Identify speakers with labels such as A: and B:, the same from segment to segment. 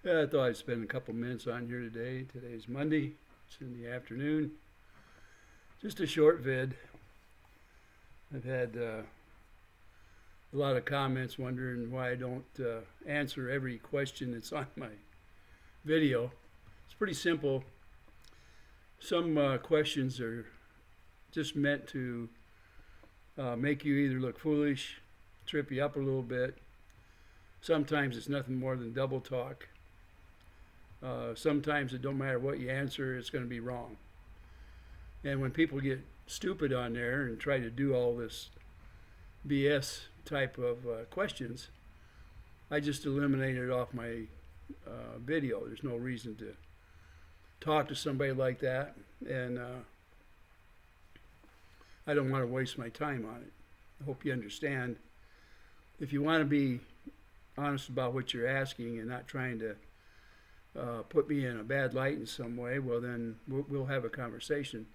A: I thought I'd spend a couple minutes on here today. Today's Monday. It's in the afternoon. Just a short vid. I've had a lot of comments wondering why I don't answer every question that's on my video. It's pretty simple. Some questions are just meant to make you either look foolish, trip you up a little bit. Sometimes it's nothing more than double talk. Sometimes it don't matter what you answer, it's going to be wrong. And when people get stupid on there and try to do all this BS type of questions, I just eliminate it off my video. There's no reason to talk to somebody like that, and I don't want to waste my time on it. I hope you understand. If you want to be honest about what you're asking and not trying to put me in a bad light in some way, well then we'll have a conversation.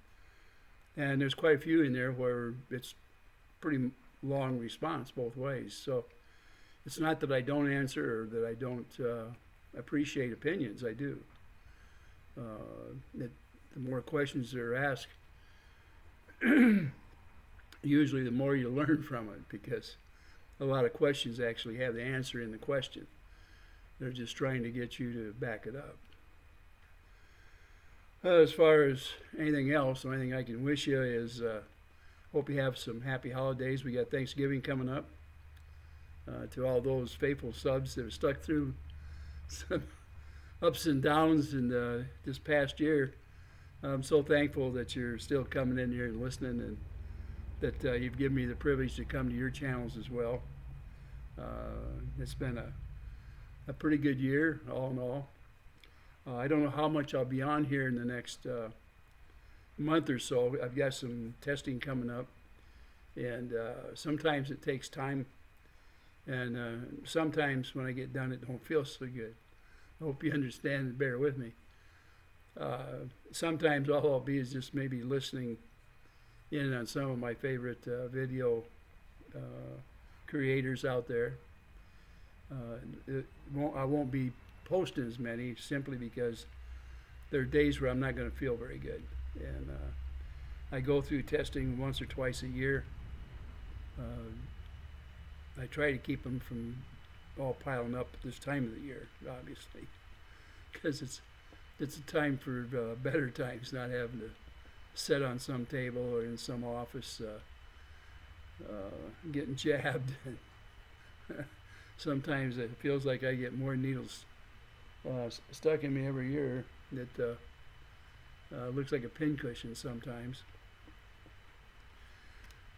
A: And there's quite a few in there where it's pretty long response both ways. So it's not that I don't answer or that I don't appreciate opinions. I do. The more questions that are asked, usually the more you learn from it, because a lot of questions actually have the answer in the question. They're just trying to get you to back it up. As far as anything else, the only thing I can wish you is hope you have some happy holidays. We got Thanksgiving coming up. To all those faithful subs that have stuck through some ups and downs in this past year, I'm so thankful that you're still coming in here and listening, and that you've given me the privilege to come to your channels as well. It's been a pretty good year, all in all. I don't know how much I'll be on here in the next month or so. I've got some testing coming up, and sometimes it takes time, and sometimes when I get done it don't feel so good. I hope you understand and bear with me. Sometimes all I'll be is just maybe listening in on some of my favorite video creators out there. I won't be posting as many simply because there are days where I'm not going to feel very good, and I go through testing once or twice a year. I try to keep them from all piling up at this time of the year, obviously, because it's a time for better times, not having to sit on some table or in some office getting jabbed. Sometimes it feels like I get more needles stuck in me every year. That looks like a pincushion sometimes.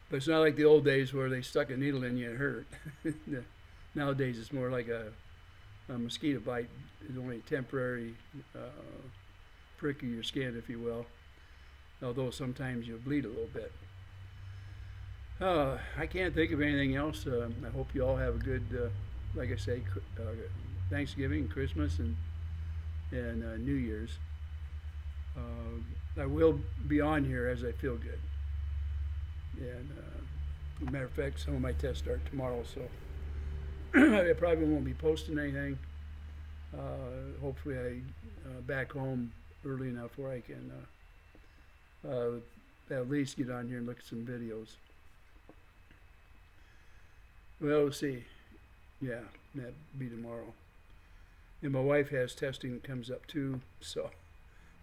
A: But it's not like the old days where they stuck a needle in you and it hurt. Nowadays it's more like a mosquito bite. It's only a temporary prick of your skin, if you will. Although sometimes you'll bleed a little bit. I can't think of anything else. I hope you all have a good, like I say, Thanksgiving, Christmas, and New Year's. I will be on here as I feel good. And as a matter of fact, some of my tests start tomorrow, so I probably won't be posting anything. Hopefully I back home early enough where I can at least get on here and look at some videos. Well, we'll see. Yeah, that'll be tomorrow. And my wife has testing that comes up too, so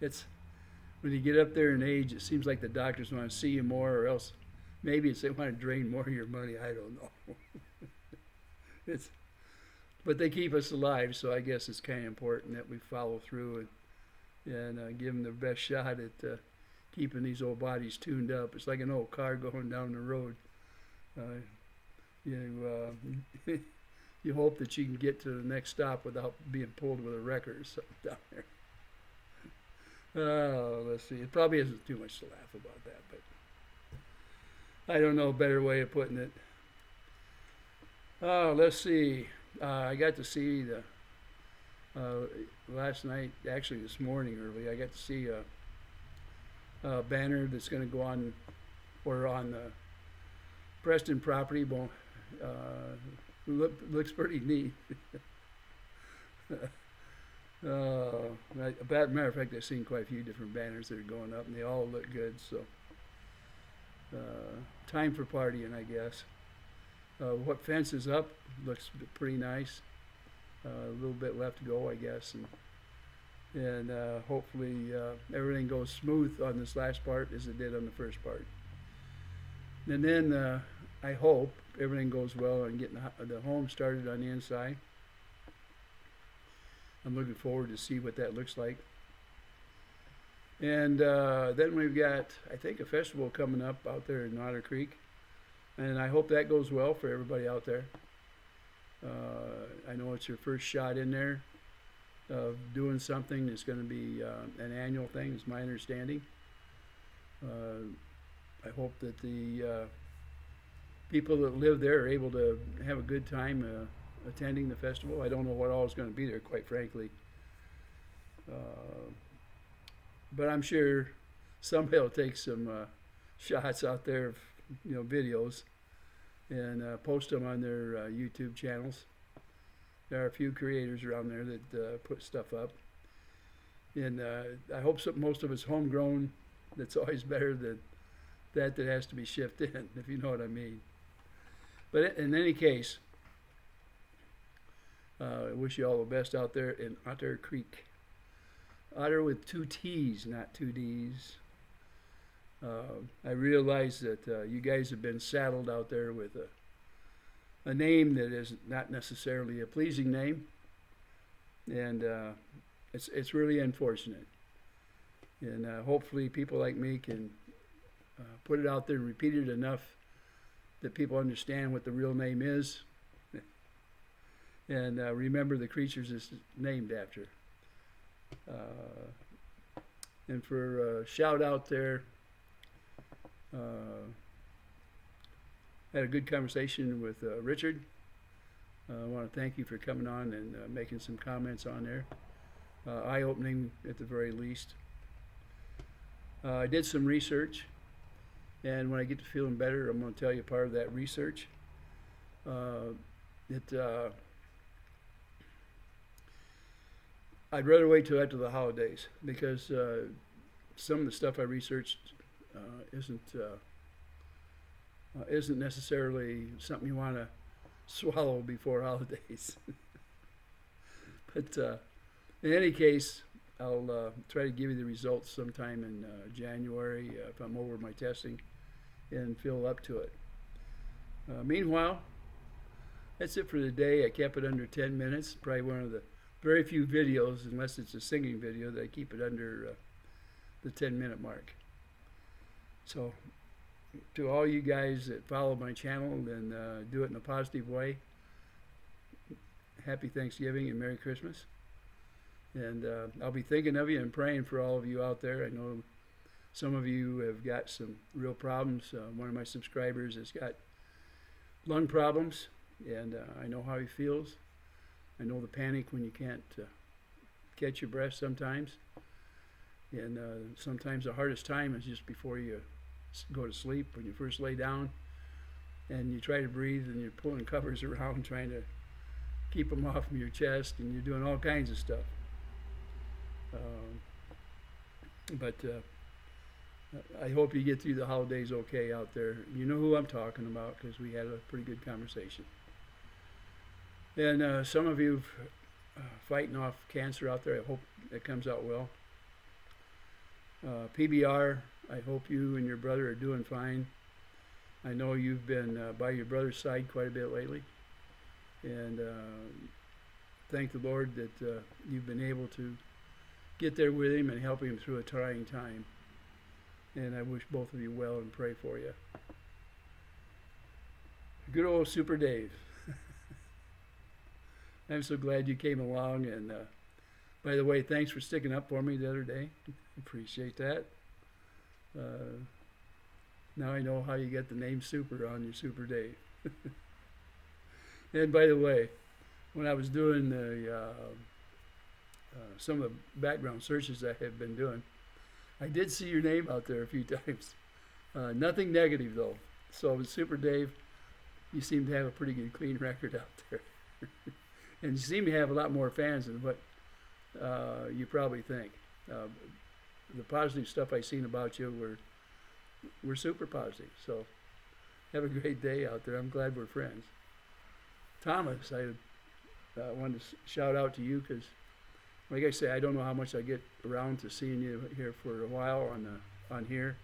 A: it's when you get up there in age, it seems like the doctors want to see you more, or else maybe it's they want to drain more of your money. I don't know. But they keep us alive, so I guess it's kind of important that we follow through and give them the best shot at keeping these old bodies tuned up. It's like an old car going down the road. You hope that you can get to the next stop without being pulled with a wrecker or something down there. Oh, let's see. It probably isn't too much to laugh about that, but I don't know a better way of putting it. Let's see. I got to see last night, actually this morning early, I got to see a banner that's going to go on, or on the Preston property. Looks pretty neat. As a matter of fact, I've seen quite a few different banners that are going up, and they all look good. So, time for partying, I guess. What fence is up looks pretty nice. A little bit left to go, I guess, and hopefully everything goes smooth on this last part as it did on the first part. And then I hope everything goes well on getting the home started on the inside. I'm looking forward to see what that looks like. And then we've got, I think, a festival coming up out there in Otter Creek. And I hope that goes well for everybody out there. I know it's your first shot in there of doing something that's going to be an annual thing, is my understanding. I hope that the people that live there are able to have a good time attending the festival. I don't know what all is going to be there, quite frankly. But I'm sure somebody will take some shots out there of, videos and post them on their YouTube channels. There are a few creators around there that put stuff up. And I hope most of it's homegrown. That's always better than that has to be shipped in, if you know what I mean. But in any case, I wish you all the best out there in Otter Creek. Otter with 2 T's, not 2 D's. I realize that you guys have been saddled out there with a name that is not necessarily a pleasing name, and it's really unfortunate. And hopefully people like me can put it out there and repeat it enough that people understand what the real name is, and remember the creatures it's named after. And for a shout out there, had a good conversation with Richard. I want to thank you for coming on and making some comments on there. Eye-opening at the very least. I did some research, and when I get to feeling better, I'm going to tell you part of that research. I'd rather wait till after the holidays, because some of the stuff I researched isn't necessarily something you want to swallow before holidays. But in any case, I'll try to give you the results sometime in January if I'm over my testing and feel up to it. Meanwhile, that's it for the day. I kept it under 10 minutes. Probably one of the very few videos, unless it's a singing video, that I keep it under the 10-minute mark. So, to all you guys that follow my channel and do it in a positive way, happy Thanksgiving and Merry Christmas. And I'll be thinking of you and praying for all of you out there. I know some of you have got some real problems. One of my subscribers has got lung problems, and I know how he feels. I know the panic when you can't catch your breath sometimes. And sometimes the hardest time is just before you go to sleep, when you first lay down and you try to breathe and you're pulling covers around trying to keep them off from your chest, and you're doing all kinds of stuff. But I hope you get through the holidays okay out there. You know who I'm talking about, because we had a pretty good conversation. And some of you fighting off cancer out there, I hope it comes out well. PBR, I hope you and your brother are doing fine. I know you've been by your brother's side quite a bit lately. And thank the Lord that you've been able to get there with him and help him through a trying time. And I wish both of you well and pray for you. Good old Super Dave. I'm so glad you came along. And by the way, thanks for sticking up for me the other day. Appreciate that. Now I know how you get the name Super on your Super Dave. And by the way, when I was doing the some of the background searches I have been doing, I did see your name out there a few times. Nothing negative though. So with Super Dave, you seem to have a pretty good clean record out there. And you seem to have a lot more fans than what you probably think. Uh, the positive stuff I seen about you were super positive. So have a great day out there. I'm glad we're friends. Thomas, I wanted to shout out to you because, like I say, I don't know how much I get around to seeing you here for a while on here.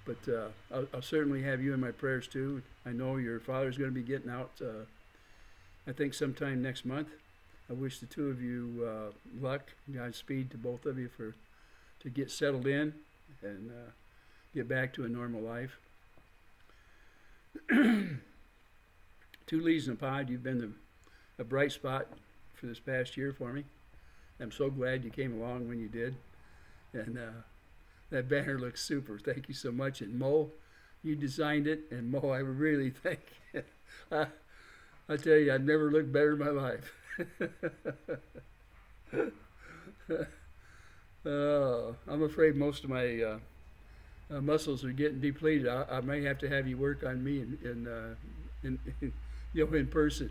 A: But I'll certainly have you in my prayers too. I know your father's going to be getting out, I think sometime next month. I wish the two of you luck, Godspeed to both of you to get settled in and get back to a normal life. 2 leaves in a pod, you've been a bright spot for this past year for me. I'm so glad you came along when you did. And that banner looks super. Thank you so much. And Mo, you designed it. And Mo, I really think, I tell you, I've never looked better in my life. I'm afraid most of my muscles are getting depleted. I may have to have you work on me in person,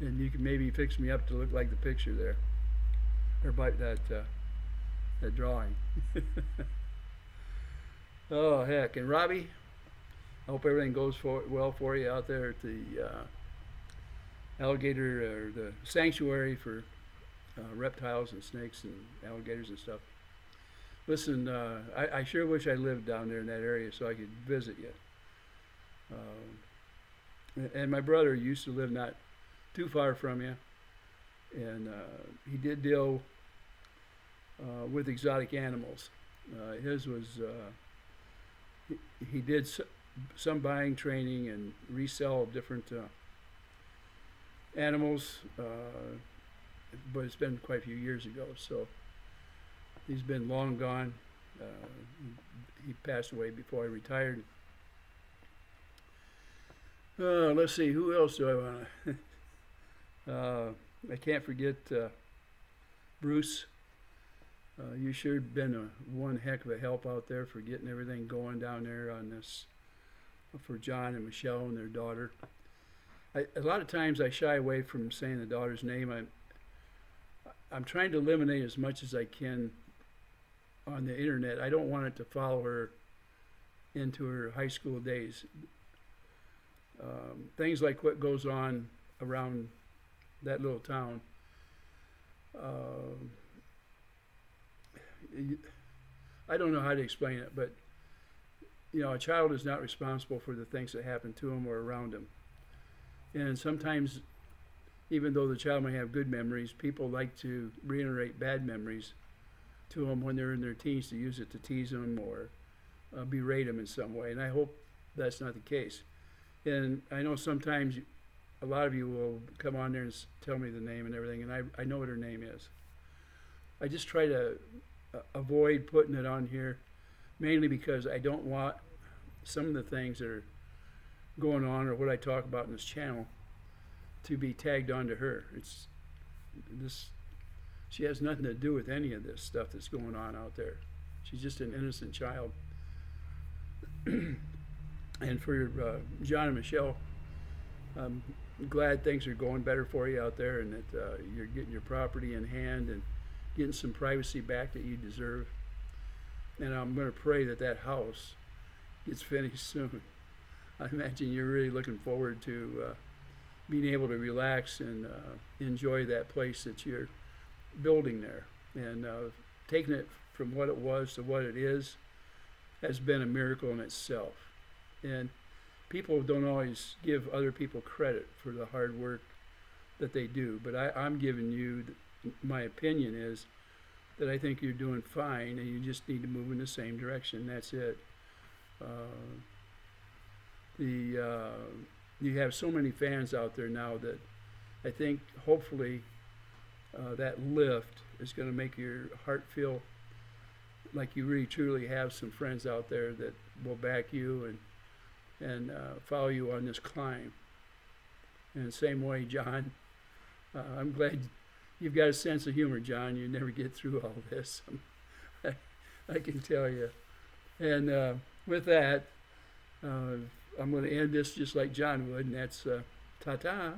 A: and you can maybe fix me up to look like the picture there, or by that drawing. Oh heck! And Robbie, I hope everything goes well for you out there at the alligator or the sanctuary for reptiles and snakes and alligators and stuff. Listen, I sure wish I lived down there in that area so I could visit you. And my brother used to live not too far from you, and he did deal with exotic animals. His was he did some buying, training, and resell of different animals, but it's been quite a few years ago, so he's been long gone. He passed away before I retired. Let's see, who else do I want to? I can't forget Bruce. You sure been one heck of a help out there for getting everything going down there on this, for John and Michelle and their daughter. A lot of times I shy away from saying the daughter's name. I'm trying to eliminate as much as I can on the internet. I don't want it to follow her into her high school days. Things like what goes on around that little town. I don't know how to explain it, but a child is not responsible for the things that happen to him or around him. And sometimes, even though the child may have good memories, people like to reiterate bad memories to them when they're in their teens, to use it to tease them or berate them in some way. And I hope that's not the case. And I know sometimes a lot of you will come on there and tell me the name and everything, and I know what her name is. I just try to avoid putting it on here, mainly because I don't want some of the things that are going on or what I talk about in this channel to be tagged onto her. She has nothing to do with any of this stuff that's going on out there. She's just an innocent child. And for John and Michelle, I'm glad things are going better for you out there, and that you're getting your property in hand and getting some privacy back that you deserve. And I'm going to pray that that house gets finished soon. I imagine you're really looking forward to being able to relax and enjoy that place that you're building there. And taking it from what it was to what it is has been a miracle in itself. And people don't always give other people credit for the hard work that they do, but I'm giving you my opinion is that I think you're doing fine, and you just need to move in the same direction. That's it. You have so many fans out there now that I think hopefully that lift is going to make your heart feel like you really truly have some friends out there that will back you and follow you on this climb. And the same way, John, I'm glad you've got a sense of humor, John. You never get through all this. I can tell you. And with that, I'm going to end this just like John would, and that's ta-ta.